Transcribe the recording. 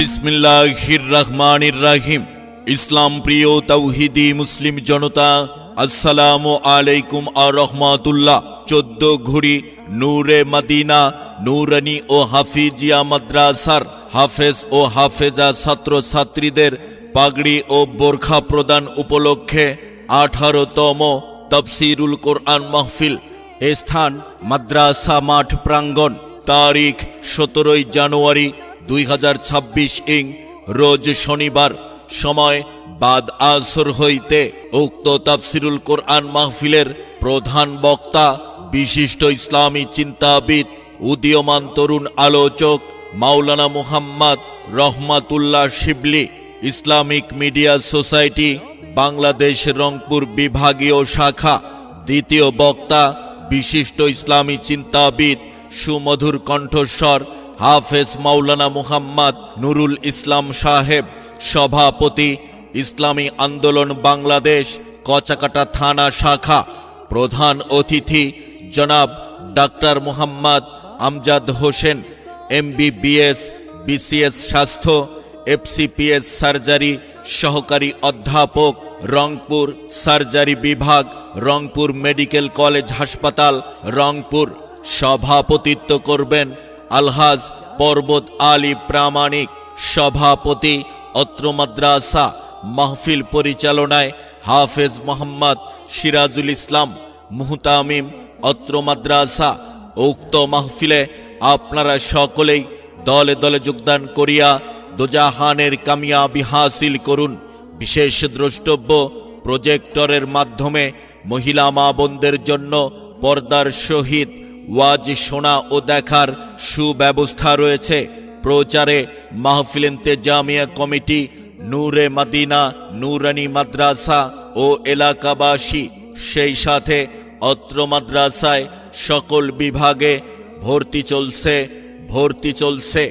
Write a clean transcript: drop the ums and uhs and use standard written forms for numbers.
বিসমিল্লাহির রহমানির রহিম। ইসলাম প্রিয় তাওহীদি মুসলিম জনতা, আসসালামু আলাইকুম আ রহমাতুল্লাহ। 14 ঘড়ি নূরে মদিনা নুরানি ও হাফিজিয়া মাদ্রাসার হাফেজ ও হাফেজা ছাত্র ছাত্রীদের পাগড়ি ও বোরখা প্রদান উপলক্ষে 18তম তাফসিরুল কোরআন মাহফিল। স্থান মাদ্রাসা মাঠ প্রাঙ্গণ। তারিখ 17 জানুয়ারি 2026 রোজ শনিবার। সময় বাদ আসর হইতে। উক্ত তাফসিরুল কোরআন মাহফিলের প্রধান বক্তা বিশিষ্ট ইসলামী চিন্তাবিদ, উদীয়মান তরুণ আলোচক Maulana Muhammad Rahmatullah Shibli, Islamic media society Bangladesh Rangpur বিভাগীয় শাখা। দ্বিতীয় বক্তা বিশিষ্ট ইসলামী চিন্তাবিদ, সুমধুর কণ্ঠস্বর হাফেজ মাওলানা মুহাম্মদ নুরুল ইসলাম সাহেব, সভাপতি ইসলামী আন্দোলন বাংলাদেশ কচাকাটা থানা শাখা। প্রধান অতিথি জনাব doctor Muhammad Amjad Hossain, MBBS BCS স্বাস্থ্য FCPS সার্জারি সহকারী অধ্যাপক, রংপুর সার্জারি বিভাগ, রংপুর মেডিকেল কলেজ হাসপাতাল, রংপুর। সভাপতিত্ব করবেন আলহাজ পর্বত আলী প্রামাণিক, সভাপতি অত্র মাদ্রাসা। মাহফিল পরিচালনায় হাফেজ মোহাম্মদ সিরাজুল ইসলাম, মুহতামিম অত্র মাদ্রাসা। উক্ত মাহফিলে আপনারা সকলেই দলে দলে যোগদান করিয়া দোজাহানের কামিয়াবি হাসিল করুন। বিশেষ দ্রষ্টব্য, প্রজেক্টরের মাধ্যমে মহিলা মা বোনদের জন্য পর্দার সহিত ওয়াজ শোনা ও দেখার সুব্যবস্থা রয়েছে। প্রচারে মাহফিল ইন্তেজামিয়া কমিটি, নূরে মদিনা নুরানি মাদ্রাসা ও এলাকাবাসী। সেই সাথে অত্র মাদ্রাসায় সকল বিভাগে ভর্তি চলছে।